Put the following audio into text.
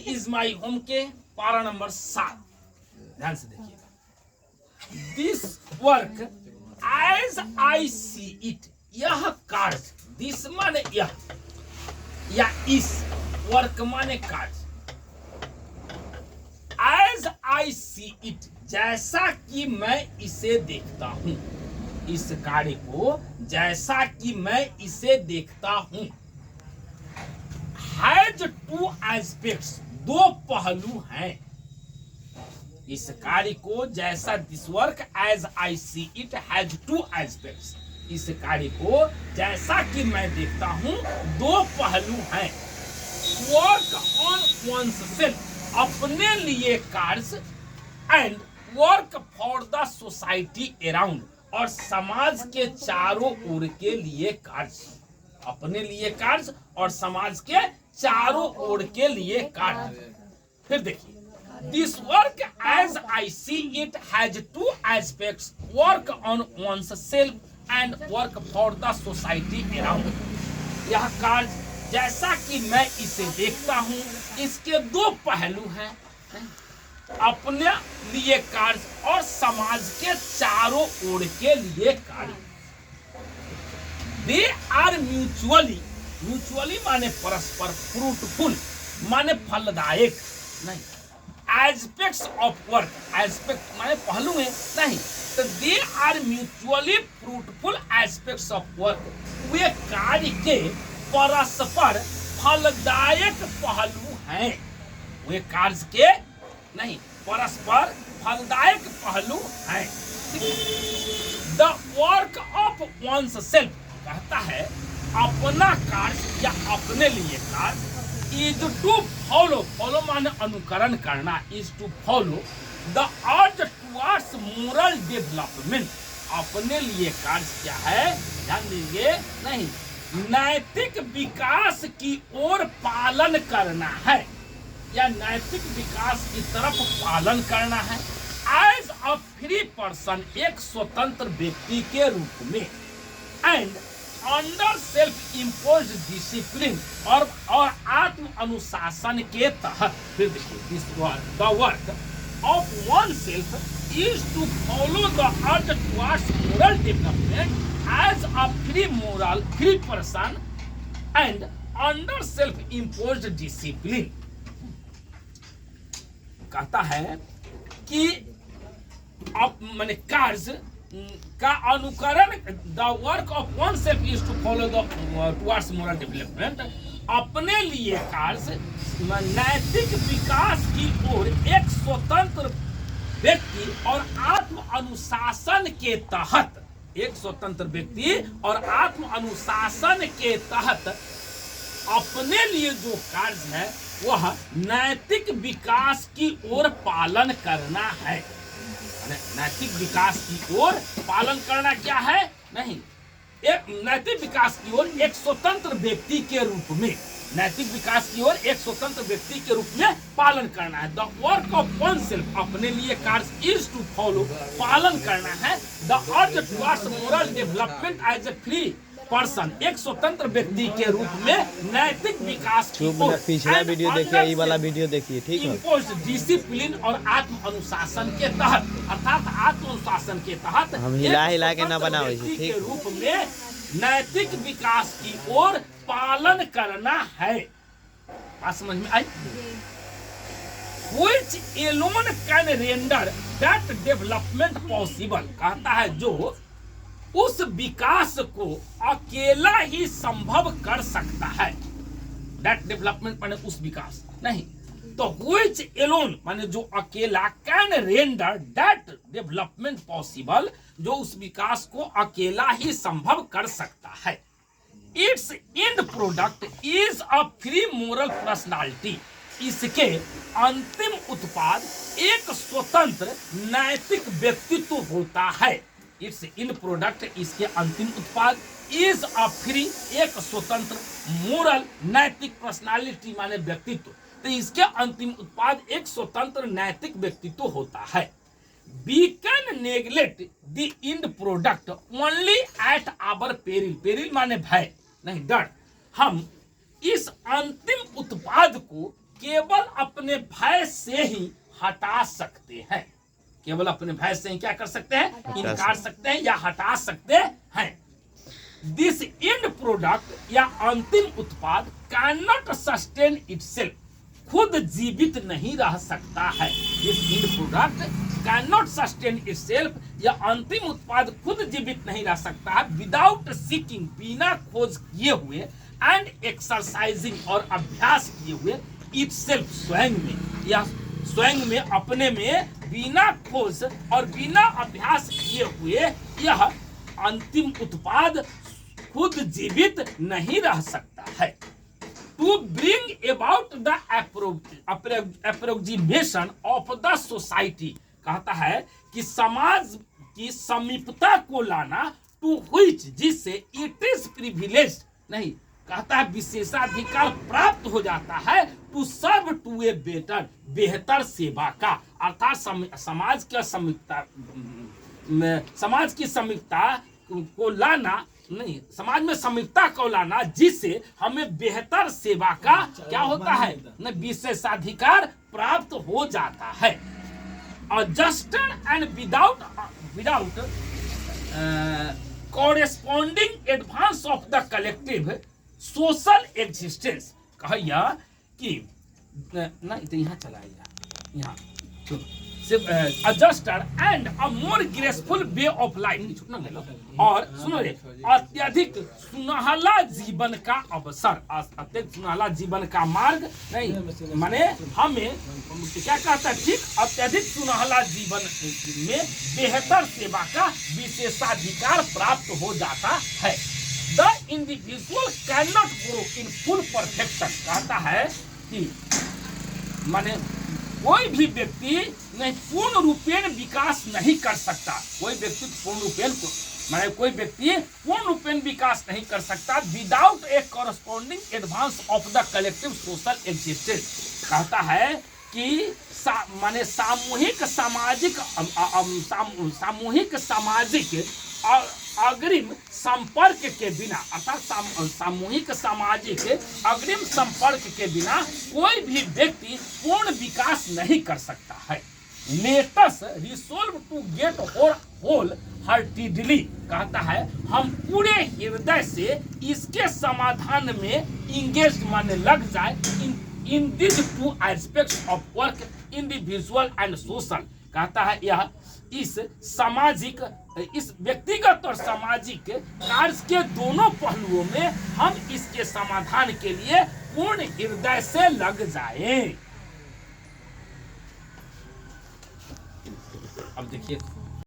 Is my home के पारा number 7, ध्यान से देखिएगा। This work as I see it, यह कार्य, दिस माने यह, या इस, वर्क माने कार्य, एज आई सी इट, जैसा कि मैं इसे देखता हूं, इस कार्य को जैसा कि मैं इसे देखता हूं, हैज टू एस्पेक्ट्स, दो पहलू हैं। इस कार्य को जैसा, this work as I see it has two aspects, इस कार्य को जैसा कि मैं देखता हूं दो पहलू हैं। वर्क ऑन वंस सेल्फ, अपने लिए कार्य, and work for the society around, और समाज के चारों ओर के लिए कार्य, अपने लिए कार्य और समाज के चारों ओर के लिए कार्य। फिर देखिए, this work as I see it has two aspects, work on one's self and work for the society around. यह कार्य जैसा कि मैं इसे देखता हूं, इसके दो पहलू हैं, अपने लिए कार्य और समाज के चारों ओर के लिए कार्य। दे आर म्यूचुअली, म्यूचुअली माने परस्पर, फ्रूटफुल माने फलदायक नहीं, एस्पेक्ट्स ऑफ वर्क, एस्पेक्ट माने पहलू है नहीं, तो they are mutually fruitful aspects of work, वे कार्य के परस्पर फलदायक पहलू हैं, वे कार्य के नहीं परस्पर फलदायक पहलू हैं। The work of one's self, कहता है अपना कार्य या अपने लिए कार्य, इज टू फॉलो, फॉलो माने अनुकरण करना, is to follow the urge towards moral development, अपने लिए कार्य क्या है, ध्यान दीजिए, नहीं नैतिक विकास की ओर पालन करना है, या नैतिक विकास की तरफ पालन करना है। एज अ फ्री पर्सन, एक स्वतंत्र व्यक्ति के रूप में, and under self imposed discipline, और आत्म अनुशासन के तहत। फिर देखिए, this work, the work of one self is to follow the urge towards moral development as a free person and under self imposed discipline. कहता है कि माने कार्य का अनुकरण, the work of one self is to follow the towards moral development, अपने लिए कार्य नैतिक विकास की ओर एक स्वतंत्र व्यक्ति और आत्म अनुशासन के तहत, एक स्वतंत्र व्यक्ति और आत्म अनुशासन के तहत अपने लिए जो कार्य है वह नैतिक विकास की ओर पालन करना है। नैतिक विकास की ओर पालन करना क्या है, नहीं, एक नैतिक विकास की ओर एक स्वतंत्र व्यक्ति के रूप में, नैतिक विकास की ओर एक स्वतंत्र व्यक्ति के रूप में पालन करना है। The work of one self, अपने लिए कार्य, इज टू फॉलो, पालन करना है, the urge towards moral development as a free person, एक स्वतंत्र व्यक्ति के रूप में नैतिक विकास की ओर। पिछला वीडियो देखिए, ये वाला वीडियो देखिए, ठीक है। इम्पोज्ड डिसिप्लिन और आत्म अनुशासन के तहत, अर्थात आत्म अनुशासन के तहत हम हिला के ना बनाओ, ठीक के रूप में नैतिक विकास की ओर पालन करना है। बात समझ में आई? Which alone can render that development possible, कहता है जो उस विकास को अकेला ही संभव कर सकता है। दैट डेवलपमेंट माने उस विकास नहीं, तो which alone माने जो अकेला, can render that development possible, जो उस विकास को अकेला ही संभव कर सकता है। It's and product is a free moral personality, इसके अंतिम उत्पाद एक स्वतंत्र नैतिक व्यक्तित्व होता है। इट्स इन प्रोडक्ट, इसके अंतिम उत्पाद, इज अ फ्री, एक स्वतंत्र, मोरल नैतिक, पर्सनालिटी माने व्यक्तित्व, तो इसके अंतिम उत्पाद एक स्वतंत्र नैतिक व्यक्तित्व होता है। We can neglect the end product only at our peril, peril माने भय नहीं, डर। हम इस अंतिम उत्पाद को केवल अपने भय से ही हटा सकते हैं। केवल अपने भय से ही क्या कर सकते हैं, इनकार सकते हैं या हटा सकते हैं। दिस एंड प्रोडक्ट या अंतिम उत्पाद कैन नॉट सस्टेन इटसेल्फ, खुद जीवित नहीं रह सकता है। This and product can not sustain itself, या अंतिम उत्पाद खुद जीवित नहीं रह सकता है विदाउट सीकिंग, बिना खोज किए हुए, एंड एक्सरसाइजिंग और अभ्यास किए हुए, इटसेल्फ स्वयं में, या स्वयं में अपने में बिना खोज और बिना अभ्यास किए हुए यह अंतिम उत्पाद खुद जीवित नहीं रह सकता है। To bring about the approximation of the society, कहता है कि समाज की समीपता को लाना, टू व्हिच, जिससे इट इज प्रिविलेज, नहीं कहता है विशेषाधिकार प्राप्त हो जाता है, to serve to a better, बेहतर सेवा का, अर्थात समाज की समीपता, समाज की समीपता को लाना, नहीं समाज में समीपता को लाना, जिससे हमें बेहतर सेवा का क्या होता है, न विशेषाधिकार प्राप्त हो जाता है। और just and without corresponding advance of the collective social existence, कहिया कि नहीं तो यहाँ चलाएगा, यहाँ adjusted and a more graceful way of life, और सुनो रे, अत्यधिक सुनहला जीवन का अवसर, अत्यधिक सुनहला जीवन का मार्ग, नहीं माने हमें क्या कहता है, ठीक, अत्यधिक सुनहला जीवन में बेहतर सेवा का विशेषाधिकार प्राप्त हो जाता है। The individual can not grow in full perfection, कहता है कि माने कोई भी व्यक्ति नहीं पूर्ण रूपेण विकास नहीं कर सकता, कोई व्यक्ति पूर्ण रूपेण माने कोई व्यक्ति पूर्ण रूपेण विकास नहीं कर सकता without A corresponding advance of the collective social existence, कहता है कि माने सामूहिक सामाजिक अग्रिम संपर्क के बिना, अर्थात सामूहिक सामाजिक अग्रिम संपर्क के बिना कोई भी व्यक्ति पूर्ण विकास नहीं कर सकता है। Let's resolve to get wholeheartedly, कहता है हम पूरे हृदय से इसके समाधान में इंगेज माने लग जाए in this two aspects of work, individual and social, कहता है यह इस सामाजिक, इस व्यक्तिगत और सामाजिक कार्य के दोनों पहलुओं में हम इसके समाधान के लिए पूर्ण हृदय से लग जाएं। अब देखिए